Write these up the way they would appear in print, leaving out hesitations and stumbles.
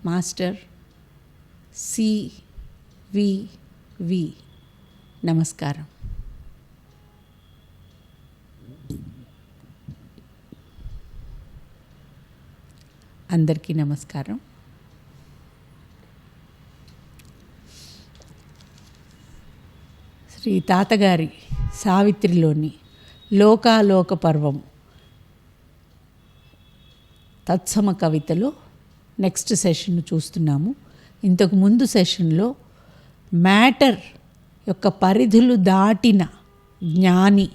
Master CVV. నమస్కారం. అందరికీ నమస్కారం. శ్రీ తాతగారి సావిత్రిలోని లోకాలోక పర్వం తత్సమ కవితలో నెక్స్ట్ సెషన్ చూస్తున్నాము. ఇంతకు ముందు సెషన్లో మ్యాటర్ యొక్క పరిధులు దాటిన జ్ఞాని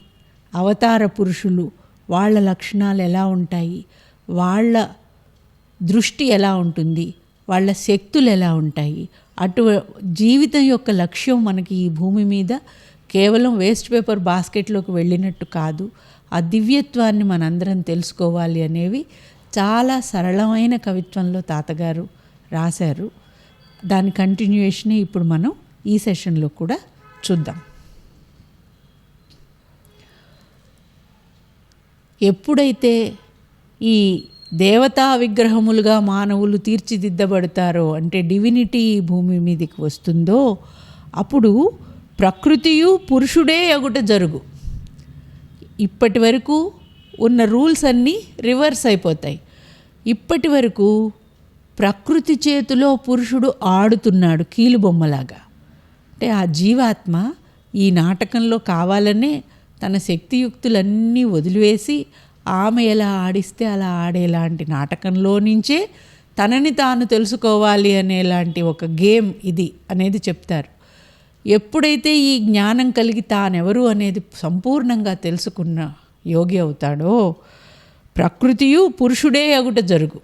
అవతార పురుషులు, వాళ్ళ లక్షణాలు ఎలా ఉంటాయి, వాళ్ళ దృష్టి ఎలా ఉంటుంది, వాళ్ళ శక్తులు ఎలా ఉంటాయి, జీవితం యొక్క లక్ష్యం మనకి ఈ భూమి మీద కేవలం వేస్ట్ పేపర్ బాస్కెట్లోకి వెళ్ళినట్టు కాదు, ఆ దివ్యత్వాన్ని మనందరం తెలుసుకోవాలి అనేవి చాలా సరళమైన కవిత్వంలో తాతగారు రాశారు. దాని కంటిన్యూయేషనే ఇప్పుడు మనం ఈ సెషన్లో కూడా చూద్దాం. ఎప్పుడైతే ఈ దేవతా విగ్రహములుగా మానవులు తీర్చిదిద్దబడతారో, అంటే డివినిటీ భూమి మీదకి వస్తుందో, అప్పుడు ప్రకృతియు పురుషుడే అగుట జరుగు. ఇప్పటి వరకు ఉన్న రూల్స్ అన్నీ రివర్స్ అయిపోతాయి. ఇప్పటి వరకు ప్రకృతి చేతిలో పురుషుడు ఆడుతున్నాడు కీలుబొమ్మలాగా. అంటే ఆ జీవాత్మ ఈ నాటకంలో కావాలనే తన శక్తియుక్తులన్నీ వదిలివేసి ఆమె ఎలా ఆడిస్తే అలా ఆడేలాంటి నాటకంలో నుంచే తనని తాను తెలుసుకోవాలి అనేలాంటి ఒక గేమ్ ఇది అనేది చెప్తారు. ఎప్పుడైతే ఈ జ్ఞానం కలిగి తానెవరు అనేది సంపూర్ణంగా తెలుసుకున్న యోగి అవుతాడో, ప్రకృతియు పురుషుడే అగుట జరుగు.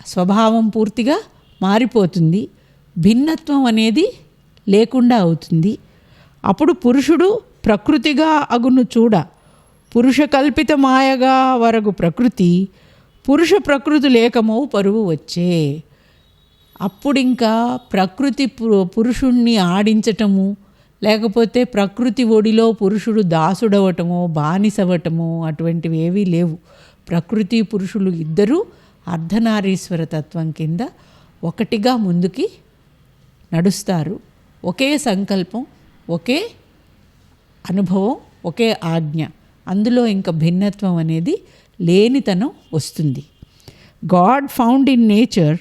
స్వభావం పూర్తిగా మారిపోతుంది, భిన్నత్వం అనేది లేకుండా అవుతుంది. అప్పుడు పురుషుడు ప్రకృతిగా అగును చూడ, పురుష కల్పిత మాయగా వరగు ప్రకృతి, పురుష ప్రకృతి లేకమవు పరువు వచ్చే. అప్పుడింకా ప్రకృతి పురుషుణ్ణి ఆడించటము, లేకపోతే ప్రకృతి ఒడిలో పురుషుడు దాసుడవటమో బానిసవటమో అటువంటివి ఏవీ లేవు. ప్రకృతి పురుషులు ఇద్దరూ అర్ధనారీశ్వర తత్వం కింద ఒకటిగా ముందుకి నడుస్తారు. ఒకే సంకల్పం, ఒకే అనుభవం, ఒకే ఆజ్ఞ. అందులో ఇంకా భిన్నత్వం అనేది లేనితనం వస్తుంది. God found in nature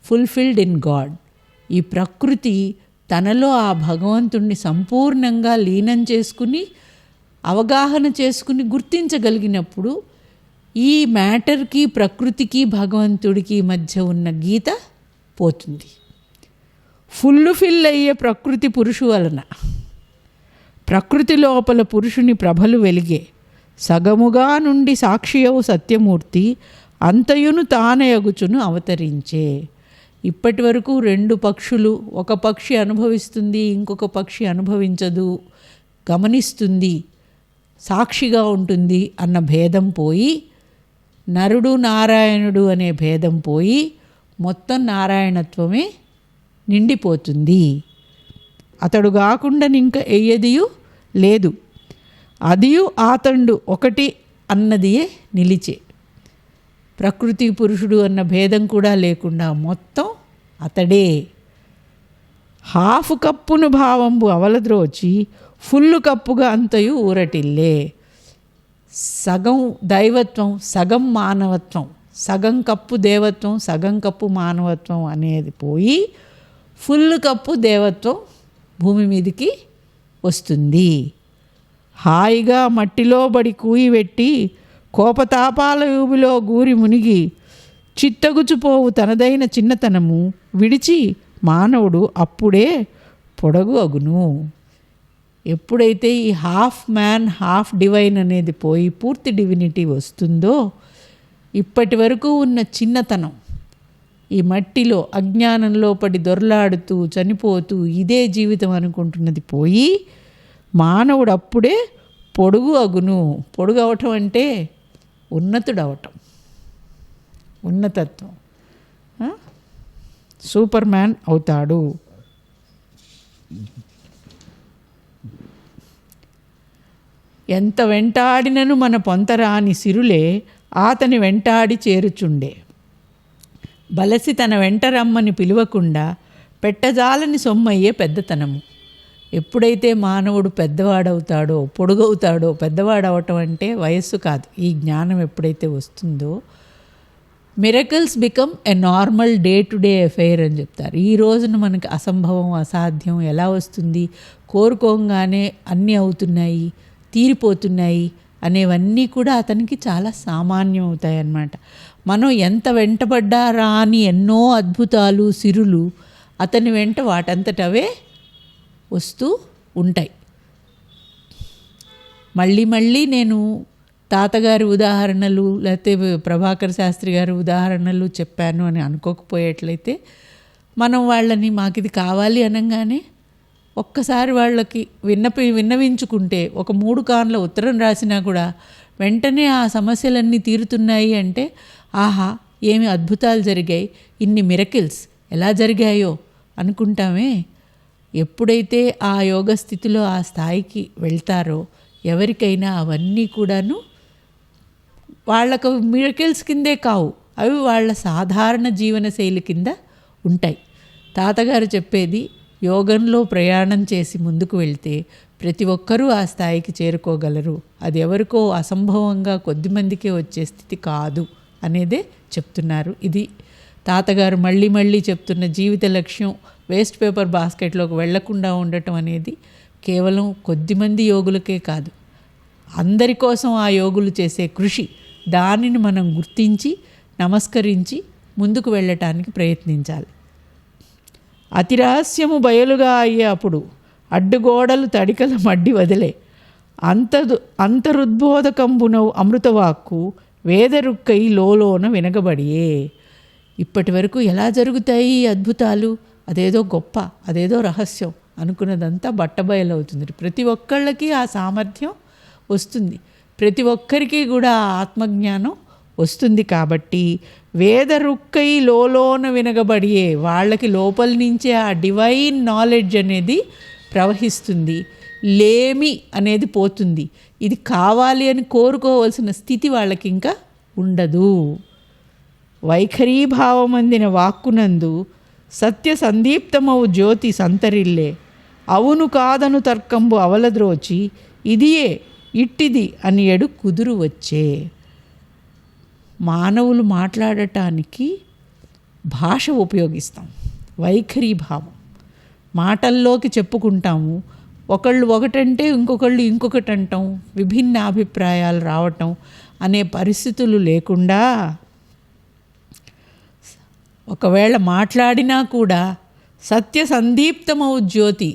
fulfilled in God. ఈ ప్రకృతి తనలో ఆ భగవంతుణ్ణి సంపూర్ణంగా లీనం చేసుకుని, అవగాహన చేసుకుని గుర్తించగలిగినప్పుడు ఈ మ్యాటర్కి, ప్రకృతికి, భగవంతుడికి మధ్య ఉన్న గీత పోతుంది. ఫిల్ అయ్యే ప్రకృతి పురుషు వలన, ప్రకృతి లోపల పురుషుని ప్రభలు వెలిగే. సగముగా నుండి సాక్షియవు సత్యమూర్తి, అంతయును తానయగుచును అవతరించే. ఇప్పటి వరకు రెండు పక్షులు, ఒక పక్షి అనుభవిస్తుంది, ఇంకొక పక్షి అనుభవించదు, గమనిస్తుంది, సాక్షిగా ఉంటుంది అన్న భేదం పోయి, నరుడు నారాయణుడు అనే భేదం పోయి మొత్తం నారాయణత్వమే నిండిపోతుంది. అతడు కాకుండా ఇంక ఎయ్యదియు లేదు, అదియు ఆతండు ఒకటి అన్నదియే నిలిచే. ప్రకృతి పురుషుడు అన్న భేదం కూడా లేకుండా మొత్తం అతడే. హాఫ్ కప్పును భావంబు అవలద్రోచి, ఫుల్లు కప్పుగా అంతయు ఊరటిల్లే. సగం దైవత్వం, సగం మానవత్వం, సగం కప్పు దేవత్వం, సగం కప్పు మానవత్వం అనేది పోయి ఫుల్ కప్పు దేవత్వం భూమి మీదకి వస్తుంది. హాయిగా మట్టిలో బడి కూయిపెట్టి, కోపతాపాల ఊబిలో గూరి మునిగి, చిత్తగుచుపోవు తనదైన చిన్నతనము విడిచి మానవుడు అప్పుడే పొడగు అగును. ఎప్పుడైతే ఈ హాఫ్ మ్యాన్ హాఫ్ డివైన్ అనేది పోయి పూర్తి డివినిటీ వస్తుందో, ఇప్పటి వరకు ఉన్న చిన్నతనం, ఈ మట్టిలో అజ్ఞానంలో పడి దొర్లాడుతూ చనిపోతూ ఇదే జీవితం అనుకుంటున్నది పోయి మానవుడు అప్పుడే పొడుగు అగును. పొడుగు అవటం అంటే ఉన్నతుడవటం, ఉన్నతత్వం, సూపర్ మ్యాన్ అవుతాడు. ఎంత వెంటాడినను మన పొంతరాని సిరులే ఆతని వెంటాడి చేరుచుండే. బలసి తన వెంట రమ్మని పిలువకుండా పెట్టజాలని సొమ్మయ్యే పెద్దతనము. ఎప్పుడైతే మానవుడు పెద్దవాడవుతాడో, పొడుగవుతాడో, పెద్దవాడవటం అంటే వయస్సు కాదు, ఈ జ్ఞానం ఎప్పుడైతే వస్తుందో miracles become a normal day to day affair అని చెప్తారు. ఈ రోజున మనకి అసంభవం, అసాధ్యం ఎలా వస్తుంది, కోరుకోగానే అన్నీ అవుతున్నాయి, తీరిపోతున్నాయి అనేవన్నీ కూడా అతనికి చాలా సామాన్యం అవుతాయి అన్నమాట. మనం ఎంత వెంటబడ్డా రాని ఎన్నో అద్భుతాలు, సిరులు అతని వెంట వాటంతటవే వస్తూ ఉంటాయి. మళ్ళీ మళ్ళీ నేను తాతగారి ఉదాహరణలు లేకపోతే ప్రభాకర్ శాస్త్రి గారి ఉదాహరణలు చెప్పాను అని అనుకోకపోయేట్లయితే మనం వాళ్ళని మాకు ఇది కావాలి అనగానే ఒక్కసారి వాళ్ళకి విన్నవించుకుంటే, ఒక 3 కాన్ల ఉత్తరం రాసినా కూడా వెంటనే ఆ సమస్యలన్నీ తీరుతున్నాయి అంటే, ఆహా ఏమి అద్భుతాలు జరిగాయి, ఇన్ని మిరకిల్స్ ఎలా జరిగాయో అనుకుంటామే. ఎప్పుడైతే ఆ యోగ స్థితిలో ఆ స్థాయికి వెళ్తారో ఎవరికైనా అవన్నీ కూడాను వాళ్ళకు మిరకిల్స్ కిందే కావు, అవి వాళ్ళ సాధారణ జీవన శైలి కింద ఉంటాయి. తాతగారు చెప్పేది, యోగంలో ప్రయాణం చేసి ముందుకు వెళ్తే ప్రతి ఒక్కరూ ఆ స్థాయికి చేరుకోగలరు, అది ఎవరికో అసంభవంగా కొద్దిమందికే వచ్చే స్థితి కాదు అనేదే చెప్తున్నారు. ఇది తాతగారు మళ్ళీ మళ్ళీ చెప్తున్న జీవిత లక్ష్యం. వేస్ట్ పేపర్ బాస్కెట్లోకి వెళ్లకుండా ఉండటం అనేది కేవలం కొద్దిమంది యోగులకే కాదు, అందరి కోసం ఆ యోగులు చేసే కృషి. దానిని మనం గుర్తించి నమస్కరించి ముందుకు వెళ్ళటానికి ప్రయత్నించాలి. అతి రహస్యము బయలుగా అయ్యే అప్పుడు అడ్డుగోడలు తడికల మడ్డి వదిలే అంతరుద్బోధకంబునవు అమృతవాక్కు వేదరుక్కై లోలోన వినగబడియే. ఇప్పటి వరకు ఎలా జరుగుతాయి ఈ అద్భుతాలు, అదేదో గొప్ప, అదేదో రహస్యం అనుకున్నదంతా బట్టబయలవుతుంది. ప్రతి ఒక్కళ్ళకి ఆ సామర్థ్యం వస్తుంది, ప్రతి ఒక్కరికి కూడా ఆ ఆత్మజ్ఞానం వస్తుంది. కాబట్టి వేదరుక్కై లోలోన వినగబడియే, వాళ్ళకి లోపల నుంచే ఆ డివైన్ నాలెడ్జ్ అనేది ప్రవహిస్తుంది, లేమి అనేది పోతుంది. ఇది కావాలి అని కోరుకోవాల్సిన స్థితి వాళ్ళకి ఇంకా ఉండదు. వైఖరీభావం అందిన వాక్కునందు సత్య సందీప్తమవు జ్యోతి సంతరిల్లే, అవును కాదను తర్కంబు అవలద్రోచి ఇదియే ఇట్టిది అని ఎడు కుదురు వచ్చే. మానవులు మాట్లాడటానికి భాష ఉపయోగిస్తాం, వైఖరీ భావం. మాటల్లోకి చెప్పుకుంటాము, ఒకళ్ళు ఒకటంటే ఇంకొకళ్ళు ఇంకొకటి అంటాం, విభిన్న అభిప్రాయాలు రావటం అనే పరిస్థితులు లేకుండా, ఒకవేళ మాట్లాడినా కూడా సత్య సందీప్తమవు జ్యోతి,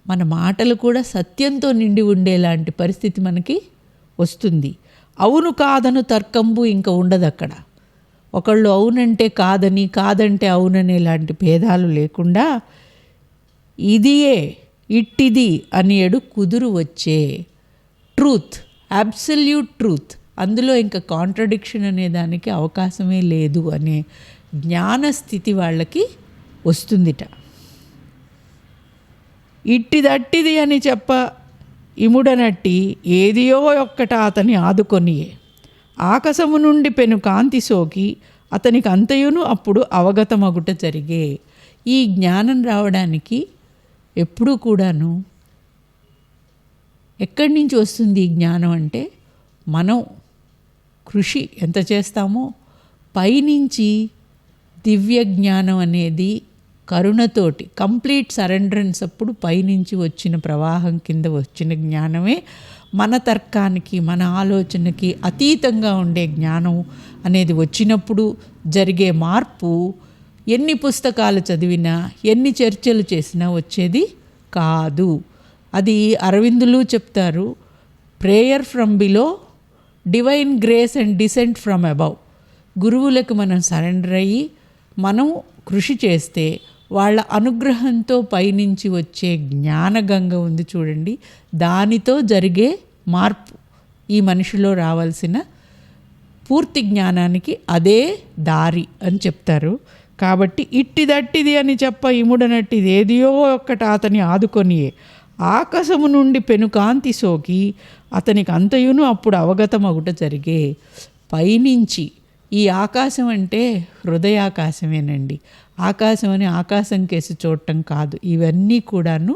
మన మాటలు కూడా సత్యంతో నిండి ఉండేలాంటి పరిస్థితి మనకి వస్తుంది. అవును కాదను తర్కంబు ఇంకా ఉండదు అక్కడ. ఒకళ్ళు అవునంటే కాదని, కాదంటే అవుననే లాంటి భేదాలు లేకుండా ఇదియే ఇట్టిది అని ఎడు కుదురు వచ్చే ట్రూత్, అబ్సల్యూట్ ట్రూత్, అందులో ఇంకా కాంట్రడిక్షన్ అనే దానికి అవకాశమే లేదు అనే జ్ఞానస్థితి వాళ్ళకి వస్తుందిట. ఇట్టిదట్టిది అని చెప్ప ఇముడనట్టి ఏదియో ఒక్కట అతని ఆదుకొనియే, ఆకాశము నుండి పెను కాంతి సోకి అతనికి అంతయును అప్పుడు అవగతమగుట జరిగే. ఈ జ్ఞానం రావడానికి ఎప్పుడూ కూడాను ఎక్కడి నుంచి వస్తుంది ఈ జ్ఞానం అంటే, మనం కృషి ఎంత చేస్తామో పైనుంచి దివ్య జ్ఞానం అనేది కరుణతోటి కంప్లీట్ సరెండరెన్స్ అప్పుడు పైనుంచి వచ్చిన ప్రవాహం కింద వచ్చిన జ్ఞానమే మన తర్కానికి, మన ఆలోచనకి అతీతంగా ఉండే జ్ఞానం అనేది వచ్చినప్పుడు జరిగే మార్పు ఎన్ని పుస్తకాలు చదివినా, ఎన్ని చర్చలు చేసినా వచ్చేది కాదు. అది అరవిందులు చెప్తారు, prayer from below, divine grace and descent from above. గురువులకు మనం సరెండర్ అయ్యి మనం కృషి చేస్తే వాళ్ళ అనుగ్రహంతో పైనుంచి వచ్చే జ్ఞానగంగ ఉంది చూడండి, దానితో జరిగే మార్పు ఈ మనిషిలో రావాల్సిన పూర్తి జ్ఞానానికి అదే దారి అని చెప్తారు. కాబట్టి ఇట్టిదట్టిది అని చెప్ప ఇముడనట్టిది ఏదియో ఒక్కట అతని ఆదుకొనియే, ఆకాశము నుండి పెనుకాంతి సోకి అతనికి అంతయును అప్పుడు అవగతమగుట జరిగే. పైనుంచి ఈ ఆకాశం అంటే హృదయాకాశమేనండి. ఆకాశం అని ఆకాశం కేసి చూడటం కాదు. ఇవన్నీ కూడాను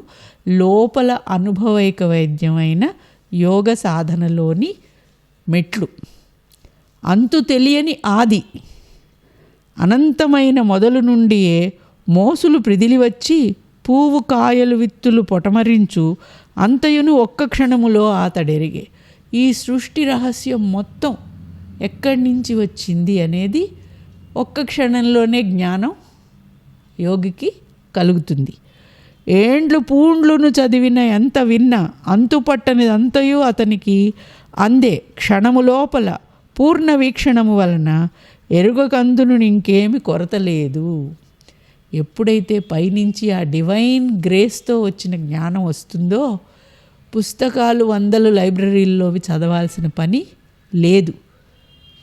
లోపల అనుభవైక వైద్యమైన యోగ సాధనలోని మెట్లు. అంతు తెలియని ఆది అనంతమైన మొదలు నుండియే మోసులు ప్రిదిలి వచ్చి పువ్వు కాయలు విత్తులు పొటమరించు అంతయును ఒక్క క్షణములో అతడెరిగే. ఈ సృష్టి రహస్యం మొత్తం ఎక్కడి నుంచి వచ్చింది అనేది ఒక్క క్షణంలోనే జ్ఞానం యోగికి కలుగుతుంది. ఏండ్లు పూండ్లును చదివిన ఎంత విన్నా అంతుపట్టనిది అంతయు అతనికి అందే క్షణము లోపల పూర్ణ వీక్షణము వలన ఎరుగకందును ఇంకేమి కొరత లేదు. ఎప్పుడైతే పైనుంచి ఆ డివైన్ గ్రేస్తో వచ్చిన జ్ఞానం వస్తుందో పుస్తకాలు 100 లైబ్రరీల్లోవి చదవాల్సిన పని లేదు,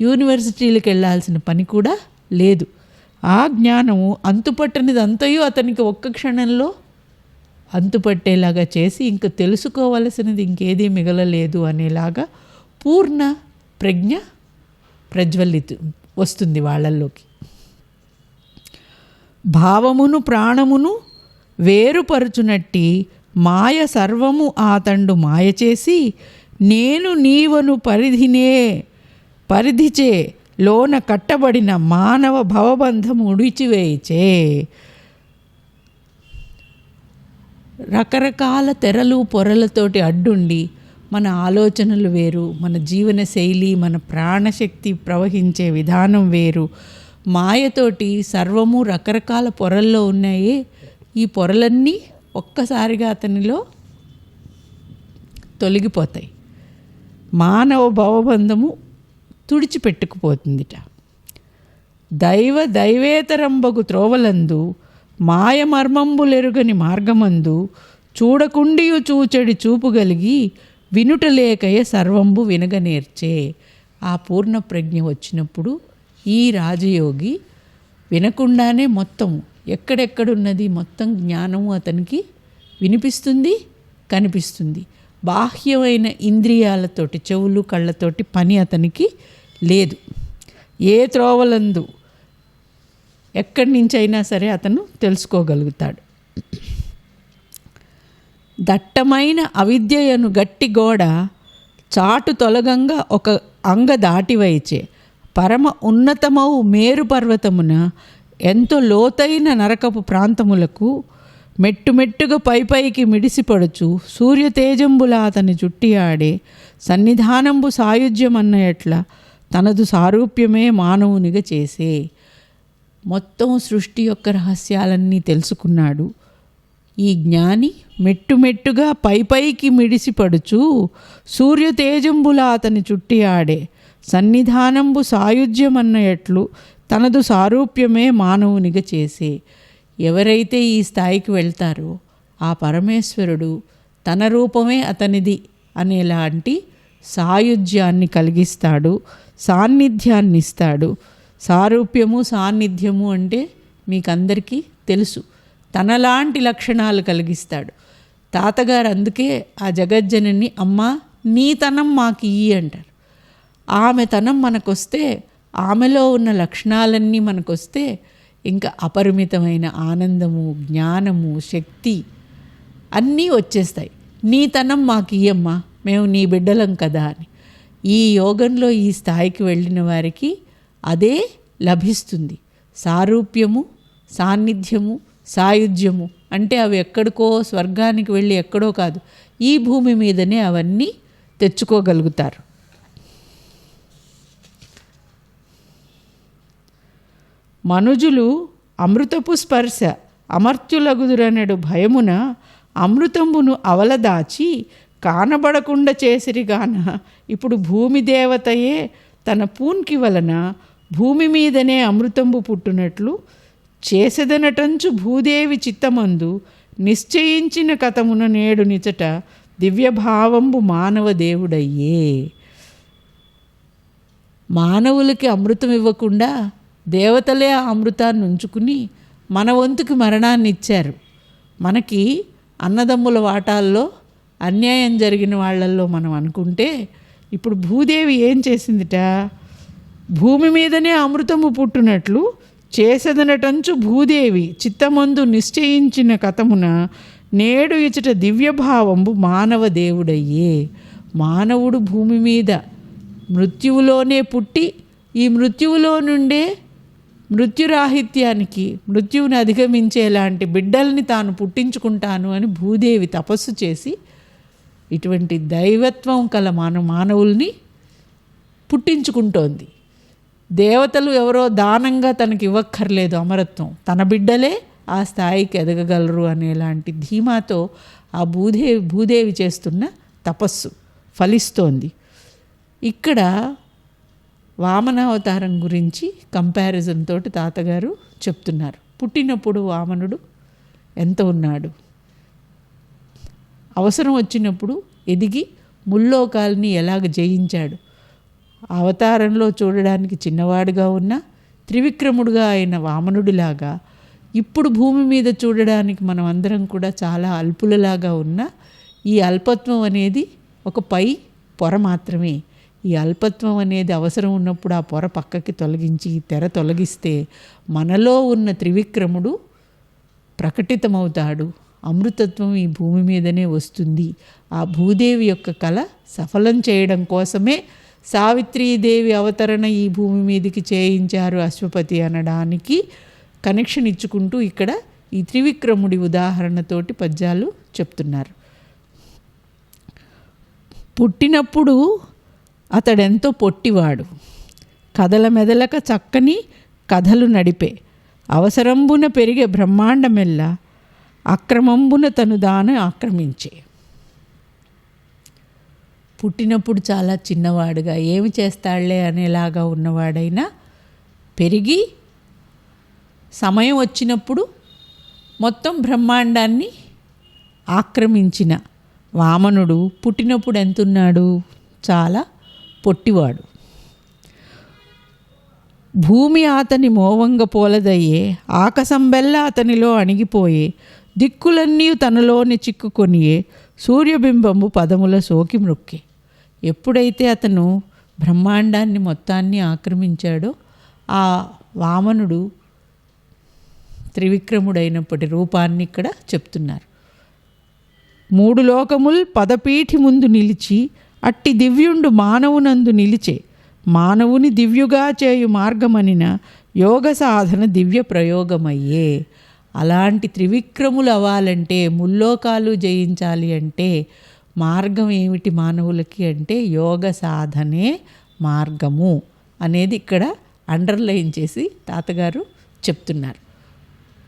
యూనివర్సిటీలకు వెళ్ళాల్సిన పని కూడా లేదు. ఆ జ్ఞానము అంతుపట్టనిది అంతయు అతనికి ఒక్క క్షణంలో అంతుపట్టేలాగా చేసి ఇంక తెలుసుకోవలసినది ఇంకేదీ మిగలలేదు అనేలాగా పూర్ణ ప్రజ్ఞ వస్తుంది వాళ్ళల్లోకి. భావమును ప్రాణమును వేరుపరుచునట్టి మాయ సర్వము ఆతండు మాయ చేసి నేను నీవను పరిధిచే లోన కట్టబడిన మానవ భవబంధము ఉడిచివేయిచే. రకరకాల తెరలు పొరలతోటి అడ్డుండి మన ఆలోచనలు వేరు, మన జీవన శైలి, మన ప్రాణశక్తి ప్రవహించే విధానం వేరు. మాయతోటి సర్వము రకరకాల పొరల్లో ఉన్నాయే, ఈ పొరలన్నీ ఒక్కసారిగా అతనిలో తొలగిపోతాయి. మానవ భవబంధము తుడిచిపెట్టుకుపోతుందిట. దైవేతరంబగు త్రోవలందు మాయమర్మంబులెరుగని మార్గమందు చూడకుండియు చూచెడి చూపుగలిగి వినుటలేకయ సర్వంబు వినగనేర్చే. ఆ పూర్ణ ప్రజ్ఞ వచ్చినప్పుడు ఈ రాజయోగి వినకుండానే మొత్తం ఎక్కడెక్కడున్నది మొత్తం జ్ఞానము అతనికి వినిపిస్తుంది, కనిపిస్తుంది. బాహ్యమైన ఇంద్రియాలతోటి, చెవులు కళ్ళతోటి పని అతనికి లేదు. ఏ త్రోవలందు ఎక్కడి నుంచి అయినా సరే అతను తెలుసుకోగలుగుతాడు. దట్టమైన అవిద్యయను గట్టి గోడ చాటు తొలగంగా ఒక అంగ దాటివైచే పరమ ఉన్నతమౌ మేరు పర్వతమున ఎంతో లోతైన నరకపు ప్రాంతములకు మెట్టుమెట్టుగా పైపైకి మిడిసిపడుచు సూర్యతేజంబుల అతని చుట్టి ఆడే సన్నిధానంబు సాయుధ్యమన్న ఎట్ల తనదు సారూప్యమే మానవునిగా చేసే. మొత్తం సృష్టి యొక్క రహస్యాలన్నీ తెలుసుకున్నాడు ఈ జ్ఞాని. మెట్టుమెట్టుగా పైపైకి మిడిసిపడుచు సూర్యతేజంబుల అతని చుట్టి ఆడే సన్నిధానంబు సాయుధ్యమన్న ఎట్లు తనదు సారూప్యమే మానవునిగా చేసే. ఎవరైతే ఈ స్థాయికి వెళ్తారో ఆ పరమేశ్వరుడు తన రూపమే అతనిది అనేలాంటి సాయుధ్యాన్ని కలిగిస్తాడు, సాన్నిధ్యాన్ని ఇస్తాడు. సారూప్యము సాన్నిధ్యము అంటే మీకందరికీ తెలుసు, తనలాంటి లక్షణాలు కలిగిస్తాడు. తాతగారు అందుకే ఆ జగజ్జనని అమ్మ నీ తనం మాకు ఇయ్యి అంటారు. ఆమె తనం మనకొస్తే, ఆమెలో ఉన్న లక్షణాలన్నీ మనకొస్తే ఇంకా అపరిమితమైన ఆనందము, జ్ఞానము, శక్తి అన్నీ వచ్చేస్తాయి. నీ తనం మాకు ఇయ్యమ్మా, మేము నీ బిడ్డలం కదా అని. ఈ యోగంలో ఈ స్థాయికి వెళ్ళిన వారికి అదే లభిస్తుంది. సారూప్యము, సాన్నిధ్యము, సాయుధ్యము అంటే అవి ఎక్కడికో స్వర్గానికి వెళ్ళి ఎక్కడో కాదు, ఈ భూమి మీదనే అవన్నీ తెచ్చుకోగలుగుతారు. మనుజులు అమృతపు స్పర్శ అమర్త్యులగుదురనడు భయమున అమృతంబును అవలదాచి కానబడకుండా చేసిరిగాన ఇప్పుడు భూమి దేవతయే తన పూన్కి వలన భూమి మీదనే అమృతంబు పుట్టునట్లు చేసెదనటంచు భూదేవి చిత్తమందు నిశ్చయించిన కథమున నేడు నిచట దివ్యభావంబు మానవ దేవుడయ్యే. మానవులకి అమృతం ఇవ్వకుండా దేవతలే ఆ అమృతాన్ని ఉంచుకుని మన వంతుకి మరణాన్ని ఇచ్చారు. మనకి అన్నదమ్ముల వాటాల్లో అన్యాయం జరిగిన వాళ్ళల్లో మనం అనుకుంటే ఇప్పుడు భూదేవి ఏం చేసిందిట, భూమి మీదనే అమృతము పుట్టునట్లు చేసదనటంచు భూదేవి చిత్తమందు నిశ్చయించిన కథమున నేడు ఇచట దివ్యభావంబు మానవ దేవుడయ్యే. మానవుడు భూమి మీద మృత్యువులోనే పుట్టి ఈ మృత్యువులో నుండే మృత్యురాహిత్యానికి, మృత్యువుని అధిగమించేలాంటి బిడ్డల్ని తాను పుట్టించుకుంటాను అని భూదేవి తపస్సు చేసి ఇటువంటి దైవత్వం కల మానవుల్ని పుట్టించుకుంటోంది. దేవతలు ఎవరో దానంగా తనకి ఇవ్వక్కర్లేదు అమరత్వం, తన బిడ్డలే ఆ స్థాయికి ఎదగగలరు అనేలాంటి ధీమాతో ఆ భూదేవి చేస్తున్న తపస్సు ఫలిస్తోంది. ఇక్కడ వామనావతారం గురించి కంపారిజన్ తోటి తాతగారు చెప్తున్నారు. పుట్టినప్పుడు వామనుడు ఎంత ఉన్నాడు, అవసరం వచ్చినప్పుడు ఎదిగి ముల్లోకాల్ని ఎలాగ జయించాడు, అవతారంలో చూడడానికి చిన్నవాడుగా ఉన్న త్రివిక్రముడుగా అయిన వామనుడిలాగా ఇప్పుడు భూమి మీద చూడడానికి మనం అందరం కూడా చాలా అల్పులలాగా ఉన్న ఈ అల్పత్వం అనేది ఒక పై పొర మాత్రమే. ఈ అల్పత్వం అనేది అవసరం ఉన్నప్పుడు ఆ పొర పక్కకి తొలగించి తెర తొలగిస్తే మనలో ఉన్న త్రివిక్రముడు ప్రకటితమవుతాడు. అమృతత్వం ఈ భూమి మీదనే వస్తుంది. ఆ భూదేవి యొక్క కళ సఫలం చేయడం కోసమే సావిత్రీదేవి అవతరణ ఈ భూమి మీదకి చేయించారు అశ్వపతి అనడానికి కనెక్షన్ ఇచ్చుకుంటూ ఇక్కడ ఈ త్రివిక్రముడి ఉదాహరణతోటి పద్యాలు చెప్తున్నారు. పుట్టినప్పుడు అతడెంతో పొట్టివాడు, కథల మెదలక చక్కని కథలు నడిపే, అవసరంబున పెరిగే బ్రహ్మాండమెల్ల అక్రమంబున తను దాన ఆక్రమించే. పుట్టినప్పుడు చాలా చిన్నవాడుగా ఏమి చేస్తాడులే అనేలాగా ఉన్నవాడైనా పెరిగి సమయం వచ్చినప్పుడు మొత్తం బ్రహ్మాండాన్ని ఆక్రమించిన వామనుడు పుట్టినప్పుడు ఎంతున్నాడు, చాలా పొట్టివాడు. భూమి అతని మోవంగ పోలదయ్యే, ఆకసంబెల్ల అతనిలో అణిగిపోయే, దిక్కులన్నీ తనలోని చిక్కుకొనియే, సూర్యబింబము పదముల సోకి మృక్కే. ఎప్పుడైతే అతను బ్రహ్మాండాన్ని మొత్తాన్ని ఆక్రమించాడో ఆ వామనుడు త్రివిక్రముడైనప్పటి రూపాన్ని ఇక్కడ చెప్తున్నారు. మూడు లోకముల్ పదపీఠి ముందు నిలిచి అట్టి దివ్యుండు మానవునందు నిలిచే, మానవుని దివ్యుగా చేయు మార్గమనిన యోగ సాధన దివ్య ప్రయోగమయ్యే. అలాంటి త్రివిక్రములు అవ్వాలంటే, ముల్లోకాలు జయించాలి అంటే మార్గం ఏమిటి మానవులకి అంటే యోగ సాధనే మార్గము అనేది ఇక్కడ అండర్లైన్ చేసి తాతగారు చెప్తున్నారు.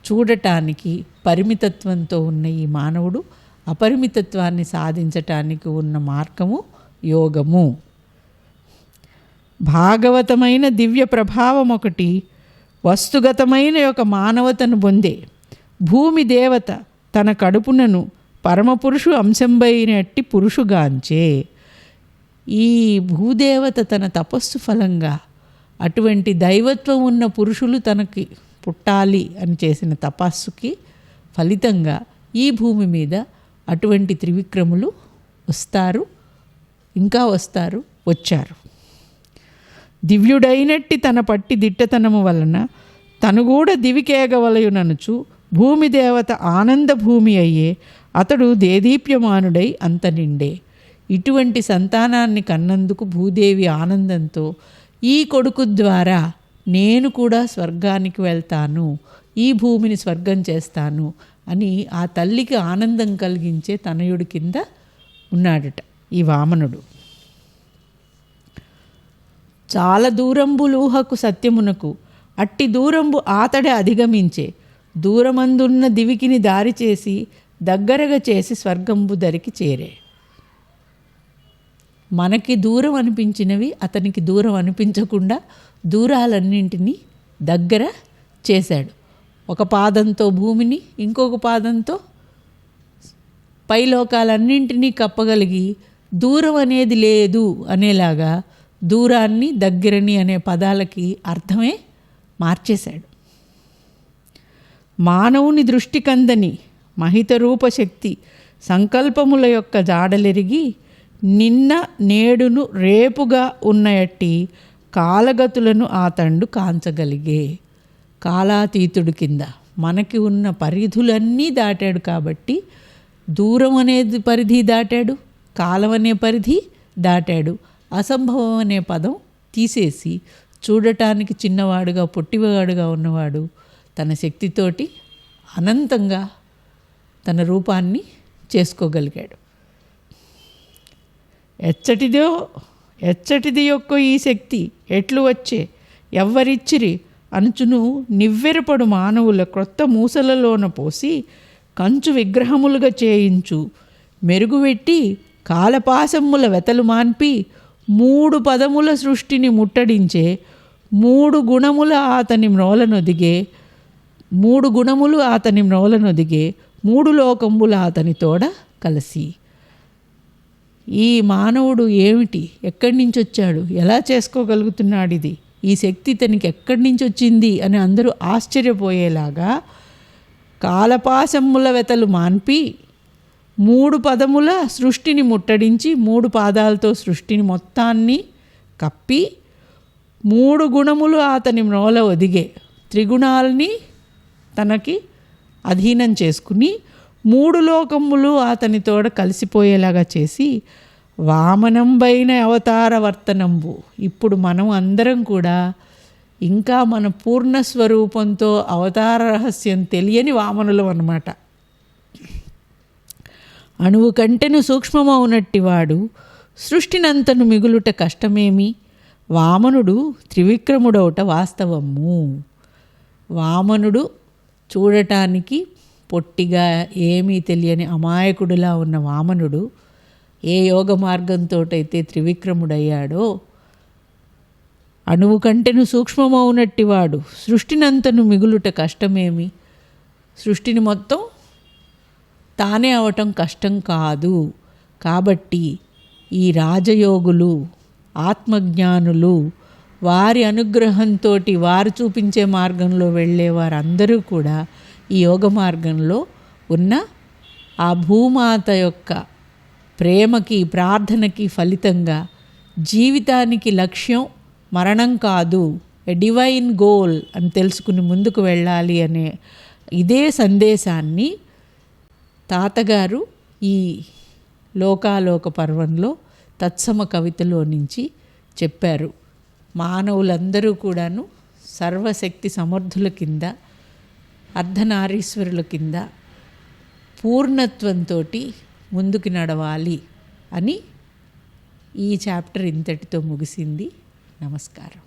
చూడటానికి పరిమితత్వంతో ఉన్న ఈ మానవుడు అపరిమితత్వాన్ని సాధించటానికి ఉన్న మార్గము యోగము. భాగవతమైన దివ్య ప్రభావం ఒకటి వస్తుగతమైన ఒక మానవతను పొందే. భూమి దేవత తన కడుపునను పరమపురుషు అంశంబైనట్టి పురుషుగాంచే. ఈ భూదేవత తన తపస్సు ఫలంగా అటువంటి దైవత్వం ఉన్న పురుషులు తనకి పుట్టాలి అని చేసిన తపస్సుకి ఫలితంగా ఈ భూమి మీద అటువంటి త్రివిక్రములు వస్తారు, ఇంకా వస్తారు, వచ్చారు. దివ్యుడైనట్టి తన పట్టి దిట్టతనము వలన తను కూడా దివికేగవలయుననుచు భూమి దేవత ఆనంద భూమి అయ్యే, అతడు దేదీప్యమానుడై అంత నిండే. ఇటువంటి సంతానాన్ని కన్నందుకు భూదేవి ఆనందంతో ఈ కొడుకు ద్వారా నేను కూడా స్వర్గానికి వెళ్తాను, ఈ భూమిని స్వర్గం చేస్తాను అని ఆ తల్లికి ఆనందం కలిగించే తనయుడి కింద ఉన్నాడట ఈ వామనుడు. చాలా దూరంబులూహకు సత్యమునకు అట్టి దూరంబు ఆతడే అధిగమించే, దూరమందున్న దివికిని దారి చేసి దగ్గరగా చేసి స్వర్గంబు దరికి చేరే. మనకి దూరం అనిపించినవి అతనికి దూరం అనిపించకుండా దూరాలన్నింటినీ దగ్గర చేశాడు. ఒక పాదంతో భూమిని, ఇంకొక పాదంతో పైలోకాలన్నింటినీ కప్పగలిగి దూరం అనేది లేదు అనేలాగా దూరాన్ని దగ్గరని అనే పదాలకి అర్థమే మార్చేశాడు. మానవుని దృష్టి కందని మహిత రూపశక్తి సంకల్పముల యొక్క జాడలెరిగి నిన్న నేడును రేపుగా ఉన్నయట్టి కాలగతులను ఆతండు కాంచగలిగే. కాలాతీతుడు కింద మనకి ఉన్న పరిధులన్నీ దాటాడు కాబట్టి దూరం అనేది పరిధి దాటాడు, కాలం అనే పరిధి దాటాడు. అసంభవం అనే పదం తీసేసి చూడటానికి చిన్నవాడుగా పొట్టివాడుగా ఉన్నవాడు తన శక్తితోటి అనంతంగా తన రూపాన్ని చేసుకోగలిగాడు. ఎచ్చటిది యొక్క ఈ శక్తి ఎట్లు వచ్చే ఎవ్వరిచ్చిరి అనుచును నివ్వెరపడు మానవుల క్రొత్త మూసలలోన పోసి కంచు విగ్రహములుగా చేయించు మెరుగుపెట్టి కాలపాశముల వెతలు మాన్పి 3 పదముల సృష్టిని ముట్టడించే 3 గుణములు అతని మ్రోలనొదిగే 3 లోకంబుల అతని తోడ కలిసి. ఈ మానవుడు ఏమిటి, ఎక్కడి నుంచి వచ్చాడు, ఎలా చేసుకోగలుగుతున్నాడు, ఇది ఈ శక్తి తనకి ఎక్కడి నుంచి వచ్చింది అని అందరూ ఆశ్చర్యపోయేలాగా కాలపాశముల వెతలు మాన్పి 3 పదముల సృష్టిని ముట్టడించి 3 పాదాలతో సృష్టిని మొత్తాన్ని కప్పి 3 గుణములు అతని మ్రోల ఒదిగే త్రిగుణాలని తనకి అధీనం చేసుకుని 3 లోకములు అతని తోడ కలిసిపోయేలాగా చేసి వామనంబైన అవతార వర్తనంబు. ఇప్పుడు మనం అందరం కూడా ఇంకా మన పూర్ణస్వరూపంతో అవతార రహస్యం తెలియని వామనులం అన్నమాట. అణువు కంటెను సూక్ష్మమవునట్టివాడు సృష్టినంతను మిగులుట కష్టమేమి, వామనుడు త్రివిక్రముడౌట వాస్తవము. వామనుడు చూడటానికి పొట్టిగా ఏమీ తెలియని అమాయకుడిలా ఉన్న వామనుడు ఏ యోగ మార్గంతో అయితే త్రివిక్రముడయ్యాడో, అణువు కంటెను సూక్ష్మమవునట్టివాడు సృష్టినంతను మిగులుట కష్టమేమి, సృష్టిని మొత్తం తానే అవటం కష్టం కాదు. కాబట్టి ఈ రాజయోగులు, ఆత్మజ్ఞానులు, వారి అనుగ్రహంతో వారు చూపించే మార్గంలో వెళ్ళే వారందరూ కూడా ఈ యోగ మార్గంలో ఉన్న ఆ భూమాత యొక్క ప్రేమకి, ప్రార్థనకి ఫలితంగా జీవితానికి లక్ష్యం మరణం కాదు, ఎ డివైన్ గోల్ అని తెలుసుకుని ముందుకు వెళ్ళాలి అనే ఇదే సందేశాన్ని తాతగారు ఈ లోకాలోక పర్వంలో తత్సమ కవితలో నుంచి చెప్పారు. మానవులందరూ కూడాను సర్వశక్తి సమర్థుల కింద, అర్ధనారీశ్వరుల కింద పూర్ణత్వంతో ముందుకు నడవాలి అని ఈ చాప్టర్ ఇంతటితో ముగిసింది. నమస్కారం.